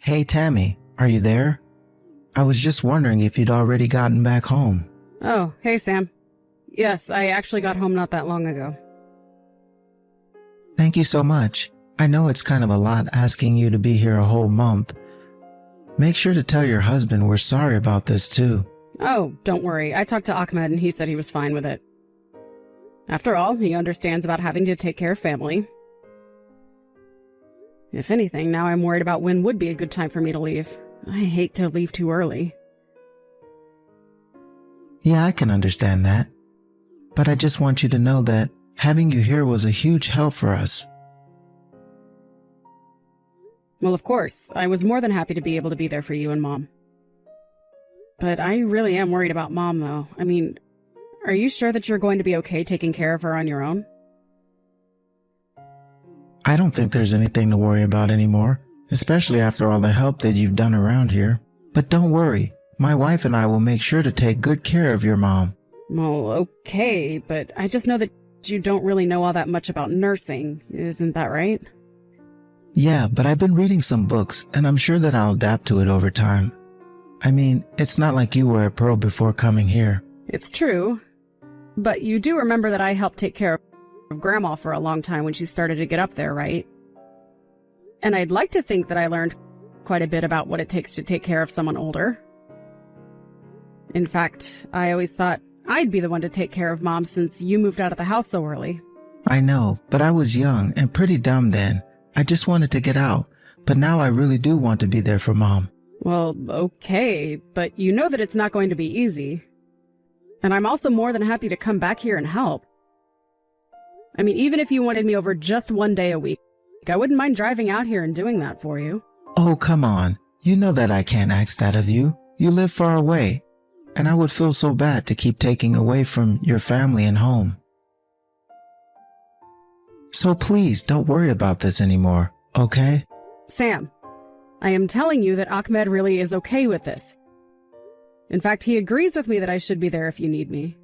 Hey Tammy, are you there? I was just wondering if you'd already gotten back home. Oh, hey Sam. Yes, I actually got home not that long ago. Thank you so much. I know it's kind of a lot asking you to be here a whole month. Make sure to tell your husband we're sorry about this too. Oh, don't worry. I talked to Ahmed and he said he was fine with it. After all, he understands about having to take care of family. If anything, now I'm worried about when would be a good time for me to leave. I hate to leave too early. Yeah, I can understand that. But I just want you to know that having you here was a huge help for us. Well, of course, I was more than happy to be able to be there for you and Mom. But I really am worried about Mom, though. I mean, are you sure that you're going to be okay taking care of her on your own? I don't think there's anything to worry about anymore, especially after all the help that you've done around here. But don't worry, my wife and I will make sure to take good care of your mom. Well, okay, but I just know that you don't really know all that much about nursing, isn't that right? Yeah, but I've been reading some books, and I'm sure that I'll adapt to it over time. I mean, it's not like you were a pro before coming here. It's true, but you do remember that I helped take care of Grandma for a long time when she started to get up there, right? And I'd like to think that I learned quite a bit about what it takes to take care of someone older. In fact, I always thought I'd be the one to take care of Mom since you moved out of the house so early. I know, but I was young and pretty dumb then. I just wanted to get out, but now I really do want to be there for Mom. Well, okay, but you know that it's not going to be easy. And I'm also more than happy to come back here and help. I mean, even if you wanted me over just one day a week, I wouldn't mind driving out here and doing that for you. Oh, come on. You know that I can't ask that of you. You live far away, and I would feel so bad to keep taking away from your family and home. So please don't worry about this anymore, okay? Sam, I am telling you that Ahmed really is okay with this. In fact, he agrees with me that I should be there if you need me.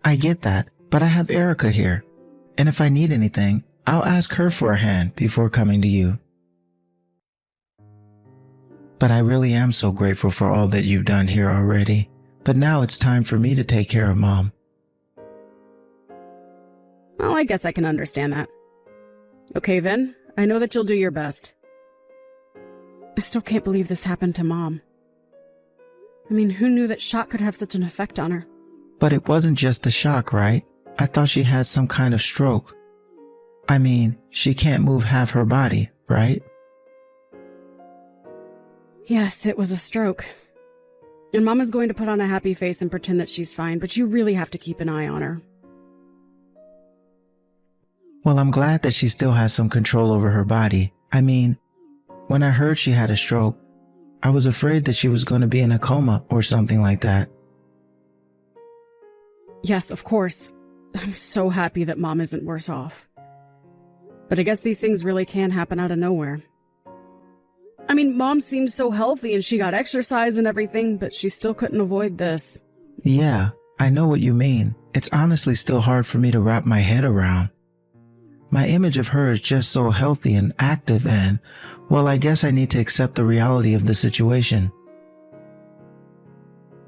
I get that, but I have Erica here, and if I need anything, I'll ask her for a hand before coming to you. But I really am so grateful for all that you've done here already. But now it's time for me to take care of Mom. Well, I guess I can understand that. Okay then, I know that you'll do your best. I still can't believe this happened to Mom. I mean, who knew that shock could have such an effect on her? But it wasn't just the shock, right? I thought she had some kind of stroke. I mean, she can't move half her body, right? Yes, it was a stroke. And Mom is going to put on a happy face and pretend that she's fine, but you really have to keep an eye on her. Well, I'm glad that she still has some control over her body. I mean, when I heard she had a stroke, I was afraid that she was going to be in a coma or something like that. Yes, of course. I'm so happy that Mom isn't worse off. But I guess these things really can happen out of nowhere. I mean, Mom seemed so healthy and she got exercise and everything, but she still couldn't avoid this. Yeah, I know what you mean. It's honestly still hard for me to wrap my head around. My image of her is just so healthy and active and, well, I guess I need to accept the reality of the situation.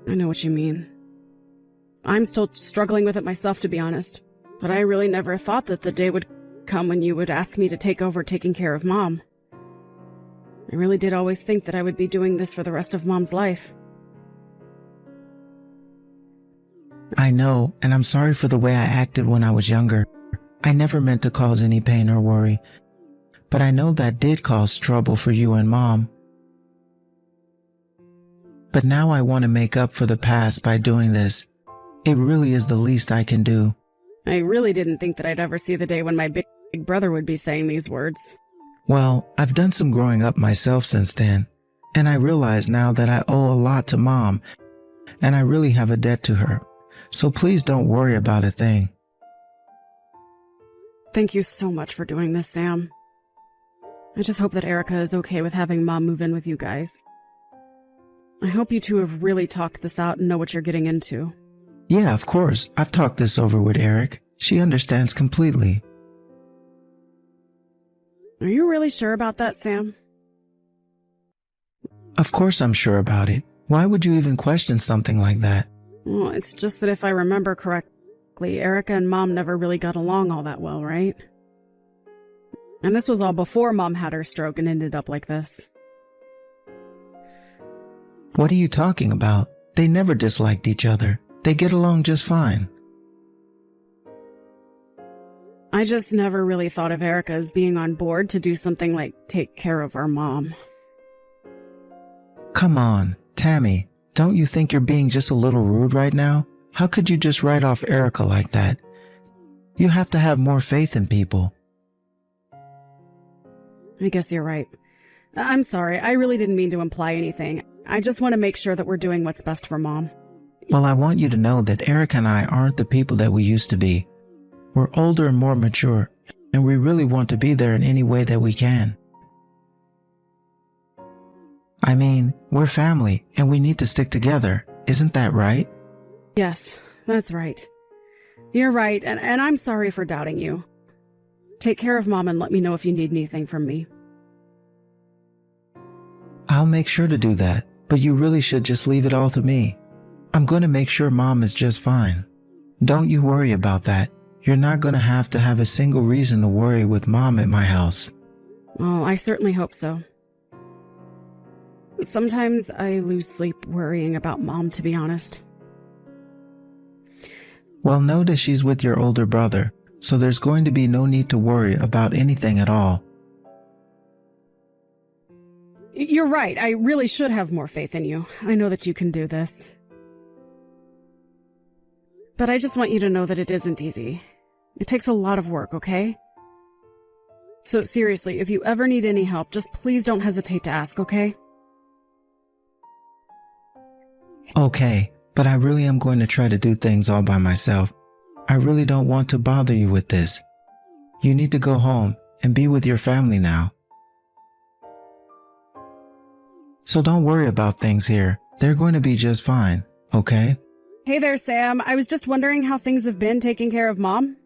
I know what you mean. I'm still struggling with it myself, to be honest. But I really never thought that the day would come when you would ask me to take over taking care of Mom. I really did always think that I would be doing this for the rest of Mom's life. I know, and I'm sorry for the way I acted when I was younger. I never meant to cause any pain or worry, but I know that did cause trouble for you and Mom. But now I want to make up for the past by doing this. It really is the least I can do. I really didn't think that I'd ever see the day when my big brother would be saying these words. Well, I've done some growing up myself since then, and I realize now that I owe a lot to Mom, and I really have a debt to her. So please don't worry about a thing. Thank you so much for doing this, Sam. I just hope that Erica is okay with having Mom move in with you guys. I hope you two have really talked this out and know what you're getting into. Yeah, of course. I've talked this over with Eric. She understands completely. Are you really sure about that, Sam? Of course I'm sure about it. Why would you even question something like that? Well, it's just that if I remember correctly, Erica and Mom never really got along all that well, right? And this was all before Mom had her stroke and ended up like this. What are you talking about? They never disliked each other. They get along just fine. I just never really thought of Erica as being on board to do something like take care of our mom. Come on, Tammy. Don't you think you're being just a little rude right now? How could you just write off Erica like that? You have to have more faith in people. I guess you're right. I'm sorry, I really didn't mean to imply anything. I just want to make sure that we're doing what's best for Mom. Well, I want you to know that Eric and I aren't the people that we used to be. We're older and more mature, and we really want to be there in any way that we can. I mean, we're family, and we need to stick together. Isn't that right? Yes, that's right. You're right, and I'm sorry for doubting you. Take care of Mom and let me know if you need anything from me. I'll make sure to do that, but you really should just leave it all to me. I'm going to make sure Mom is just fine. Don't you worry about that. You're not going to have a single reason to worry with Mom at my house. Well, I certainly hope so. Sometimes I lose sleep worrying about Mom, to be honest. Well, know that she's with your older brother, so there's going to be no need to worry about anything at all. You're right. I really should have more faith in you. I know that you can do this. But I just want you to know that it isn't easy. It takes a lot of work, okay? So seriously, if you ever need any help, just please don't hesitate to ask, okay? Okay, but I really am going to try to do things all by myself. I really don't want to bother you with this. You need to go home and be with your family now. So don't worry about things here. They're going to be just fine, okay? Hey there, Sam. I was just wondering how things have been taking care of Mom.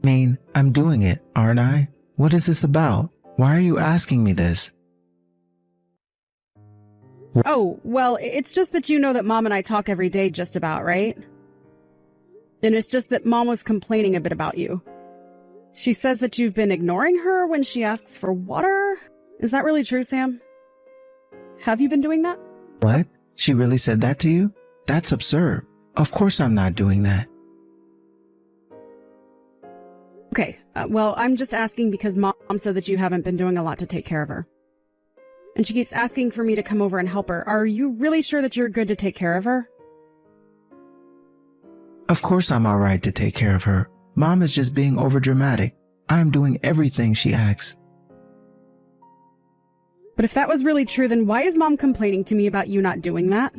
I mean, I'm doing it, aren't I? What is this about? Why are you asking me this? Oh, well, it's just that you know that Mom and I talk every day just about, right? And it's just that Mom was complaining a bit about you. She says that you've been ignoring her when she asks for water. Is that really true, Sam? Have you been doing that? What? She really said that to you? That's absurd. Of course I'm not doing that. Okay, well, I'm just asking because Mom said that you haven't been doing a lot to take care of her. And she keeps asking for me to come over and help her. Are you really sure that you're good to take care of her? Of course I'm all right to take care of her. Mom is just being overdramatic. I'm doing everything she asks. But if that was really true, then why is Mom complaining to me about you not doing that?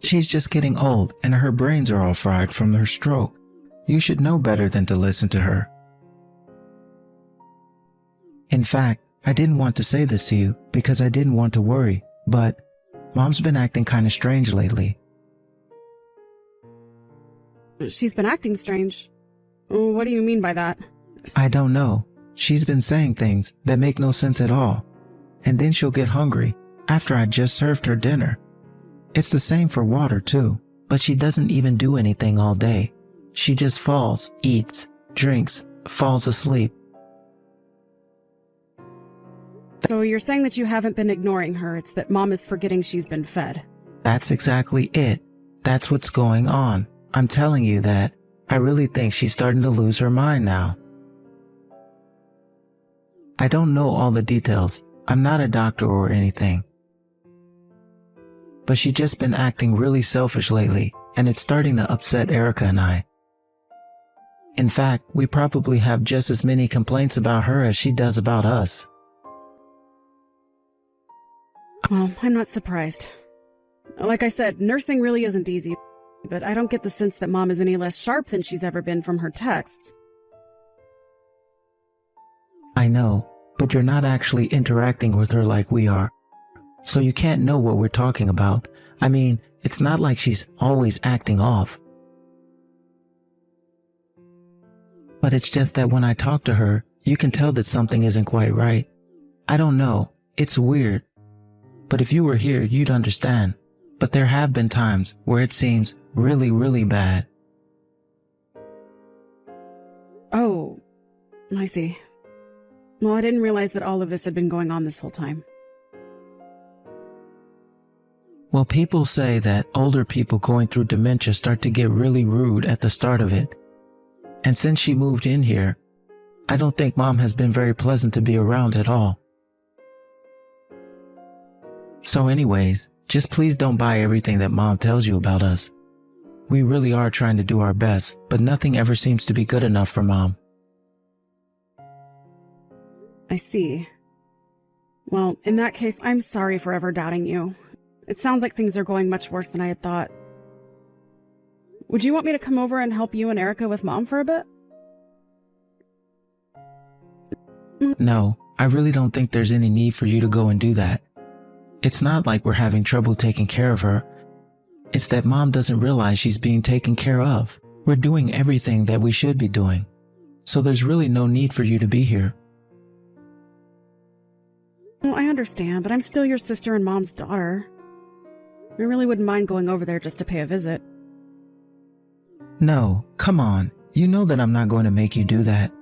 She's just getting old and her brains are all fried from her stroke. You should know better than to listen to her. In fact, I didn't want to say this to you because I didn't want to worry, but Mom's been acting kind of strange lately. She's been acting strange. What do you mean by that? I don't know. She's been saying things that make no sense at all. And then she'll get hungry after I just served her dinner. It's the same for water too, but she doesn't even do anything all day. She just falls, eats, drinks, falls asleep. So you're saying that you haven't been ignoring her, it's that Mom is forgetting she's been fed. That's exactly it. That's what's going on. I'm telling you that I really think she's starting to lose her mind now. I don't know all the details. I'm not a doctor or anything. But she's just been acting really selfish lately, and it's starting to upset Erica and I. In fact, we probably have just as many complaints about her as she does about us. Well, I'm not surprised. Like I said, nursing really isn't easy, but I don't get the sense that Mom is any less sharp than she's ever been from her texts. I know, but you're not actually interacting with her like we are. So you can't know what we're talking about. I mean, it's not like she's always acting off. But it's just that when I talk to her, you can tell that something isn't quite right. I don't know. It's weird. But if you were here, you'd understand. But there have been times where it seems really, really bad. Oh, I see. Well, I didn't realize that all of this had been going on this whole time. Well, people say that older people going through dementia start to get really rude at the start of it. And since she moved in here, I don't think Mom has been very pleasant to be around at all. So anyways, just please don't buy everything that Mom tells you about us. We really are trying to do our best, but nothing ever seems to be good enough for Mom. I see. Well, in that case, I'm sorry for ever doubting you. It sounds like things are going much worse than I had thought. Would you want me to come over and help you and Erica with Mom for a bit? No, I really don't think there's any need for you to go and do that. It's not like we're having trouble taking care of her. It's that Mom doesn't realize she's being taken care of. We're doing everything that we should be doing. So there's really no need for you to be here. Well, I understand, but I'm still your sister and Mom's daughter. I really wouldn't mind going over there just to pay a visit. No, come on. You know that I'm not going to make you do that.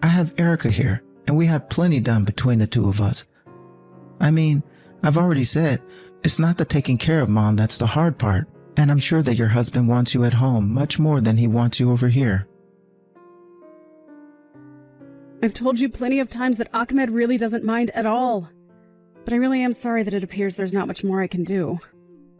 I have Erica here, and we have plenty done between the two of us. I mean, I've already said, it's not the taking care of Mom that's the hard part, and I'm sure that your husband wants you at home much more than he wants you over here. I've told you plenty of times that Ahmed really doesn't mind at all. But I really am sorry that it appears there's not much more I can do.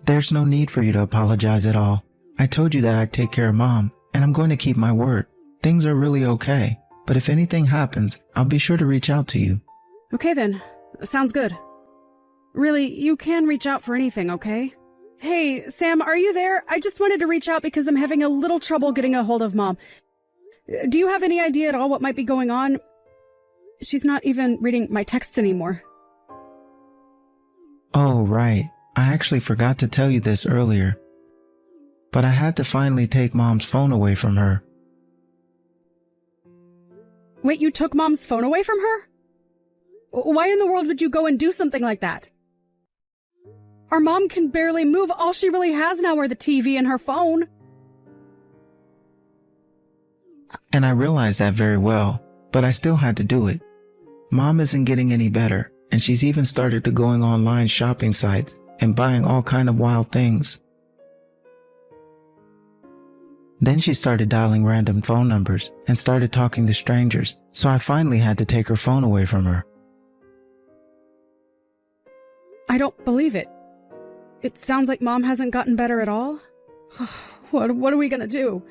There's no need for you to apologize at all. I told you that I'd take care of Mom, and I'm going to keep my word. Things are really okay, but if anything happens, I'll be sure to reach out to you. Okay then. Sounds good. Really, you can reach out for anything, okay? Hey, Sam, are you there? I just wanted to reach out because I'm having a little trouble getting a hold of Mom. Do you have any idea at all what might be going on? She's not even reading my text anymore. Oh, right. I actually forgot to tell you this earlier. But I had to finally take Mom's phone away from her. Wait, you took Mom's phone away from her? Why in the world would you go and do something like that? Our Mom can barely move. All she really has now are the TV and her phone. And I realized that very well, but I still had to do it. Mom isn't getting any better, and she's even started to going online shopping sites and buying all kind of wild things. Then she started dialing random phone numbers and started talking to strangers, so I finally had to take her phone away from her. I don't believe it. It sounds like Mom hasn't gotten better at all. What are we gonna do?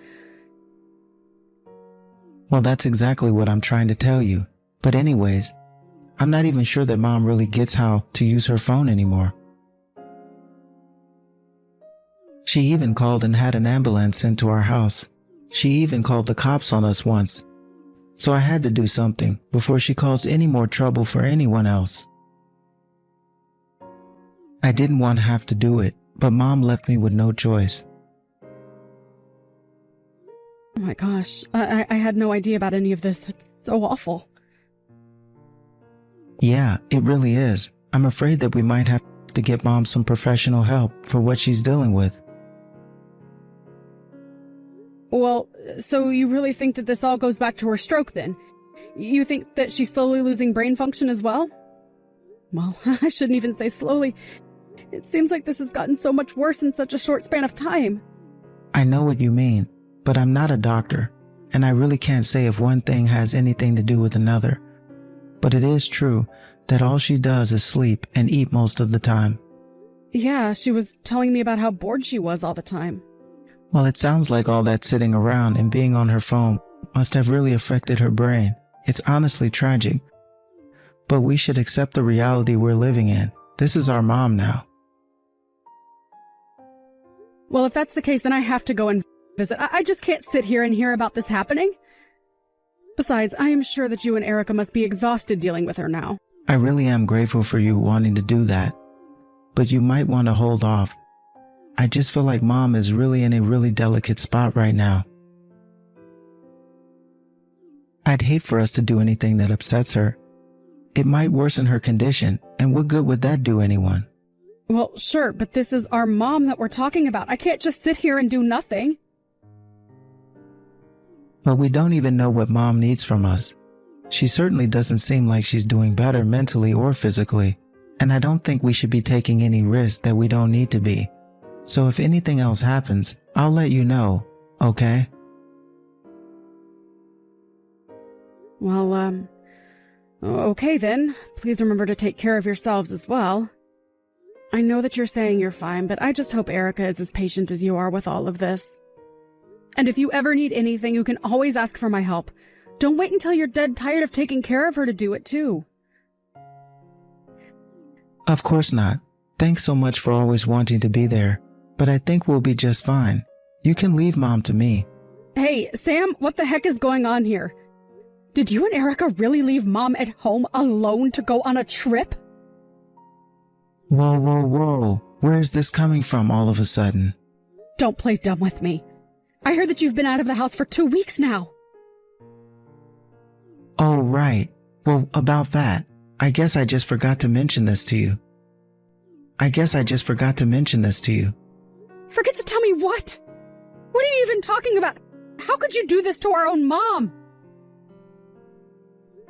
Well, that's exactly what I'm trying to tell you. But anyways, I'm not even sure that Mom really gets how to use her phone anymore. She even called and had an ambulance sent to our house. She even called the cops on us once. So I had to do something before she caused any more trouble for anyone else. I didn't want to have to do it, but Mom left me with no choice. Oh my gosh, I had no idea about any of this. That's so awful. Yeah, it really is. I'm afraid that we might have to get Mom some professional help for what she's dealing with. Well, so you really think that this all goes back to her stroke then? You think that she's slowly losing brain function as well? Well, I shouldn't even say slowly. It seems like this has gotten so much worse in such a short span of time. I know what you mean, but I'm not a doctor, and I really can't say if one thing has anything to do with another. But it is true that all she does is sleep and eat most of the time. Yeah, she was telling me about how bored she was all the time. Well, it sounds like all that sitting around and being on her phone must have really affected her brain. It's honestly tragic. But we should accept the reality we're living in. This is our Mom now. Well, if that's the case, then I have to go and visit. I just can't sit here and hear about this happening. Besides, I am sure that you and Erica must be exhausted dealing with her now. I really am grateful for you wanting to do that. But you might want to hold off. I just feel like Mom is really in a really delicate spot right now. I'd hate for us to do anything that upsets her. It might worsen her condition, and what good would that do anyone? Well, sure, but this is our mom that we're talking about. I can't just sit here and do nothing. But we don't even know what Mom needs from us. She certainly doesn't seem like she's doing better mentally or physically, and I don't think we should be taking any risks that we don't need to be. So if anything else happens, I'll let you know, okay? Well, okay then. Please remember to take care of yourselves as well. I know that you're saying you're fine, but I just hope Erica is as patient as you are with all of this. And if you ever need anything, you can always ask for my help. Don't wait until you're dead tired of taking care of her to do it too. Of course not. Thanks so much for always wanting to be there, but I think we'll be just fine. You can leave Mom to me. Hey, Sam, what the heck is going on here? Did you and Erica really leave Mom at home alone to go on a trip? Whoa, whoa, whoa. Where is this coming from all of a sudden? Don't play dumb with me. I heard that you've been out of the house for 2 weeks now. Oh, right. Well, about that, I guess I just forgot to mention this to you. Forget to tell me what? What are you even talking about? How could you do this to our own mom?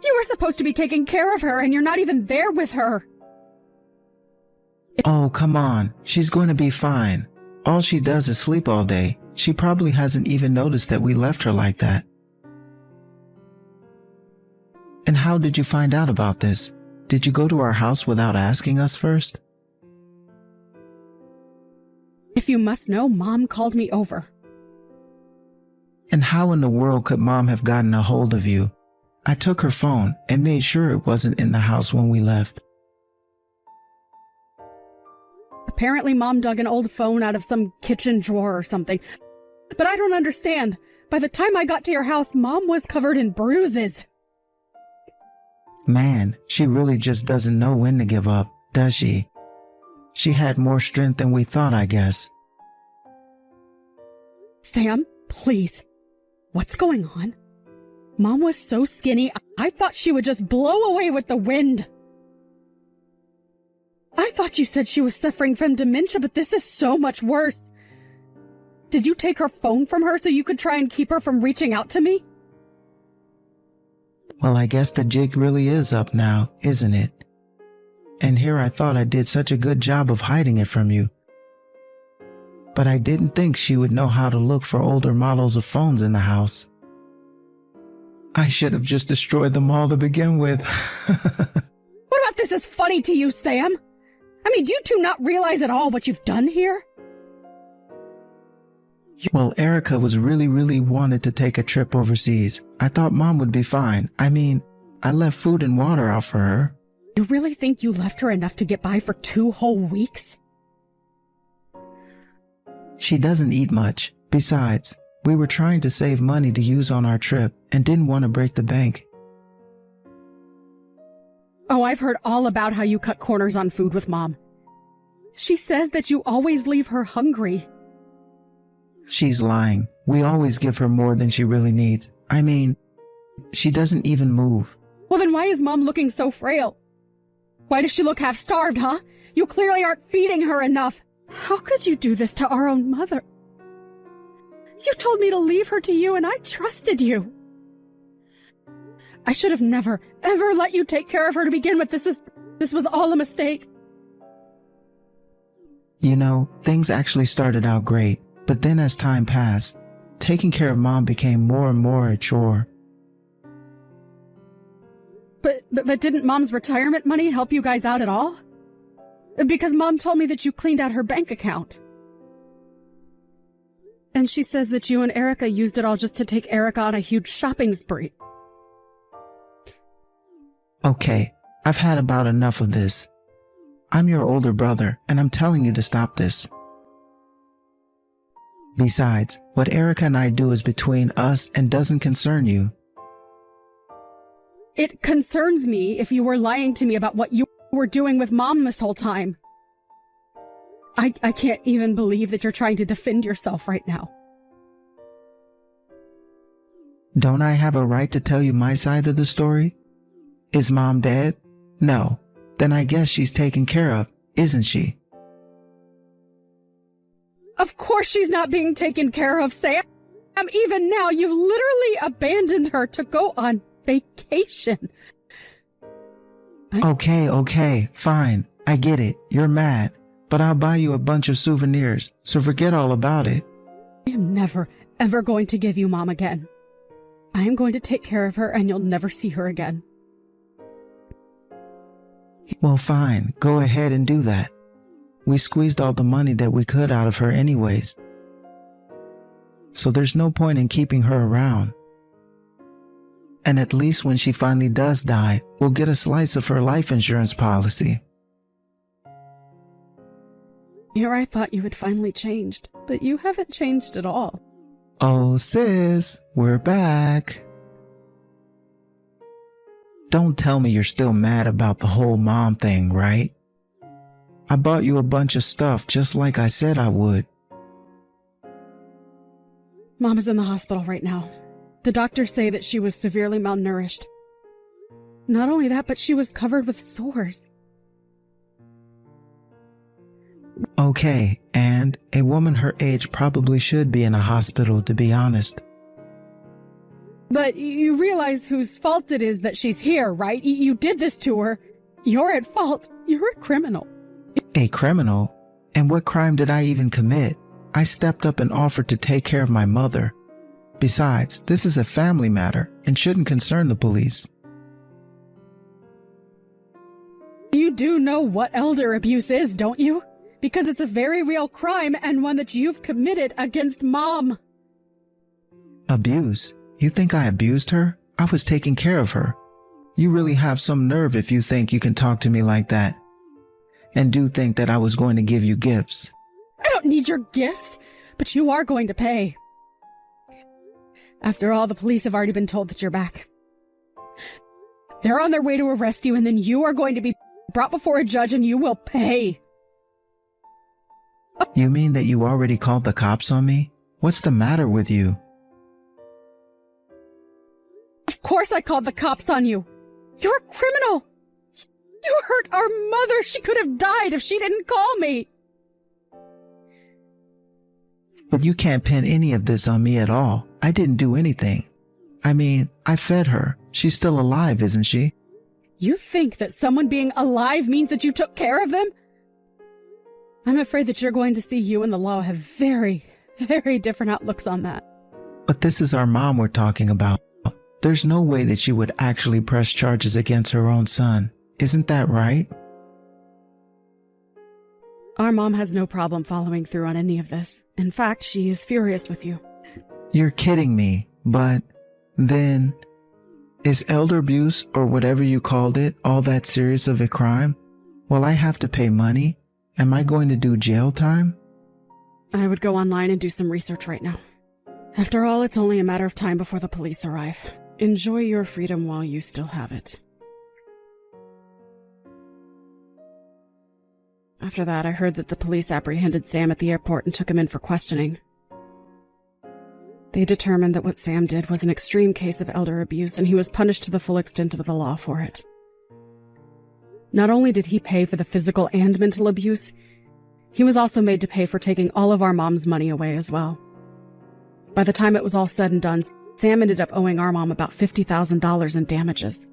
You were supposed to be taking care of her, and you're not even there with her. Oh, come on. She's going to be fine. All she does is sleep all day. She probably hasn't even noticed that we left her like that. And how did you find out about this? Did you go to our house without asking us first? If you must know, Mom called me over. And how in the world could Mom have gotten a hold of you? I took her phone and made sure it wasn't in the house when we left. Apparently Mom dug an old phone out of some kitchen drawer or something. But I don't understand. By the time I got to your house, Mom was covered in bruises. Man, she really just doesn't know when to give up, does she? She had more strength than we thought, I guess. Sam, please. What's going on? Mom was so skinny, I thought she would just blow away with the wind. I thought you said she was suffering from dementia, but this is so much worse. Did you take her phone from her so you could try and keep her from reaching out to me? Well, I guess the jig really is up now, isn't it? And here I thought I did such a good job of hiding it from you. But I didn't think she would know how to look for older models of phones in the house. I should have just destroyed them all to begin with. What about this is funny to you, Sam? I mean, do you two not realize at all what you've done here? Well, Erica was really wanted to take a trip overseas. I thought Mom would be fine. I mean, I left food and water out for her. You really think you left her enough to get by for 2 whole weeks? She doesn't eat much. Besides, we were trying to save money to use on our trip and didn't want to break the bank. Oh, I've heard all about how you cut corners on food with Mom. She says that you always leave her hungry. She's lying. We always give her more than she really needs. I mean, she doesn't even move. Well, then why is Mom looking so frail? Why does she look half-starved, huh? You clearly aren't feeding her enough. How could you do this to our own mother? You told me to leave her to you, and I trusted you. I should have never, ever let you take care of her to begin with. This was all a mistake. You know, things actually started out great, but then as time passed, taking care of Mom became more and more a chore. But didn't Mom's retirement money help you guys out at all? Because Mom told me that you cleaned out her bank account. And she says that you and Erica used it all just to take Erica on a huge shopping spree. Okay, I've had about enough of this. I'm your older brother, and I'm telling you to stop this. Besides, what Erica and I do is between us and doesn't concern you. It concerns me if you were lying to me about what you were doing with Mom this whole time. I can't even believe that you're trying to defend yourself right now. Don't I have a right to tell you my side of the story? Is Mom dead? No. Then I guess she's taken care of, isn't she? Of course she's not being taken care of, Sam. Even now, you've literally abandoned her to go on vacation. Okay, fine. I get it. You're mad. But I'll buy you a bunch of souvenirs, so forget all about it. I'm never, ever going to give you Mom again. I am going to take care of her and you'll never see her again. Well, fine. Go ahead and do that. We squeezed all the money that we could out of her anyways. So there's no point in keeping her around. And at least when she finally does die, we'll get a slice of her life insurance policy. Here I thought you had finally changed, but you haven't changed at all. Oh, sis, we're back. Don't tell me you're still mad about the whole mom thing, right? I bought you a bunch of stuff just like I said I would. Mom is in the hospital right now. The doctors say that she was severely malnourished. Not only that, but she was covered with sores. Okay, and a woman her age probably should be in a hospital, to be honest. But you realize whose fault it is that she's here, right? You did this to her. You're at fault. You're a criminal. A criminal? And what crime did I even commit? I stepped up and offered to take care of my mother. Besides, this is a family matter and shouldn't concern the police. You do know what elder abuse is, don't you? Because it's a very real crime and one that you've committed against Mom. Abuse? You think I abused her? I was taking care of her. You really have some nerve if you think you can talk to me like that. And do think that I was going to give you gifts. I don't need your gifts, but you are going to pay. After all, the police have already been told that you're back. They're on their way to arrest you, and then you are going to be brought before a judge and you will pay. You mean that you already called the cops on me? What's the matter with you? Of course I called the cops on you. You're a criminal. You hurt our mother. She could have died if she didn't call me. But you can't pin any of this on me at all. I didn't do anything. I mean, I fed her. She's still alive, isn't she? You think that someone being alive means that you took care of them? I'm afraid that you're going to see you and the law have very, very different outlooks on that. But this is our mom we're talking about. There's no way that she would actually press charges against her own son. Isn't that right? Our mom has no problem following through on any of this. In fact, she is furious with you. You're kidding me, but then, is elder abuse, or whatever you called it, all that serious of a crime? Will I have to pay money? Am I going to do jail time? I would go online and do some research right now. After all, it's only a matter of time before the police arrive. Enjoy your freedom while you still have it. After that, I heard that the police apprehended Sam at the airport and took him in for questioning. They determined that what Sam did was an extreme case of elder abuse, and he was punished to the full extent of the law for it. Not only did he pay for the physical and mental abuse, he was also made to pay for taking all of our mom's money away as well. By the time it was all said and done, Sam ended up owing our mom about $50,000 in damages.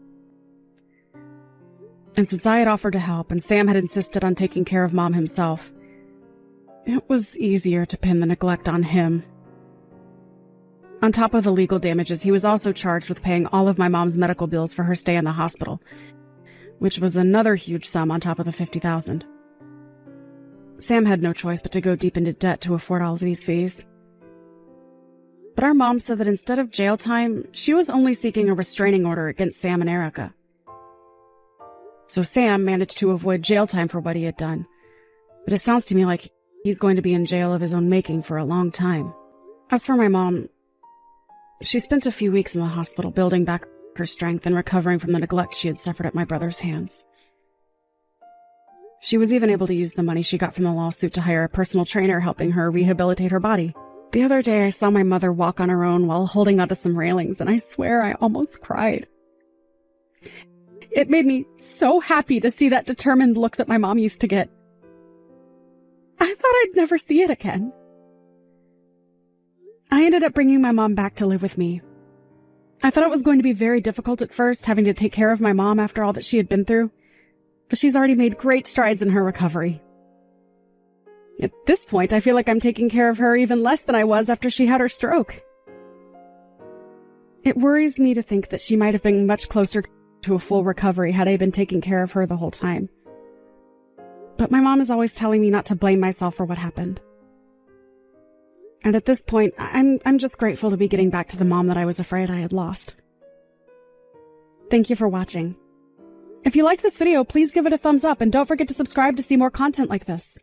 And since I had offered to help and Sam had insisted on taking care of Mom himself, it was easier to pin the neglect on him. On top of the legal damages, he was also charged with paying all of my mom's medical bills for her stay in the hospital, which was another huge sum on top of the $50,000. Sam had no choice but to go deep into debt to afford all of these fees. But our mom said that instead of jail time, she was only seeking a restraining order against Sam and Erica. So Sam managed to avoid jail time for what he had done. But it sounds to me like he's going to be in jail of his own making for a long time. As for my mom, she spent a few weeks in the hospital building back her strength and recovering from the neglect she had suffered at my brother's hands. She was even able to use the money she got from the lawsuit to hire a personal trainer helping her rehabilitate her body. The other day I saw my mother walk on her own while holding onto some railings, and I swear I almost cried. It made me so happy to see that determined look that my mom used to get. I thought I'd never see it again. I ended up bringing my mom back to live with me. I thought it was going to be very difficult at first, having to take care of my mom after all that she had been through, but she's already made great strides in her recovery. At this point, I feel like I'm taking care of her even less than I was after she had her stroke. It worries me to think that she might have been much closer to a full recovery had I been taking care of her the whole time. But my mom is always telling me not to blame myself for what happened. And at this point, I'm just grateful to be getting back to the mom that I was afraid I had lost. Thank you for watching. If you liked this video, please give it a thumbs up and don't forget to subscribe to see more content like this.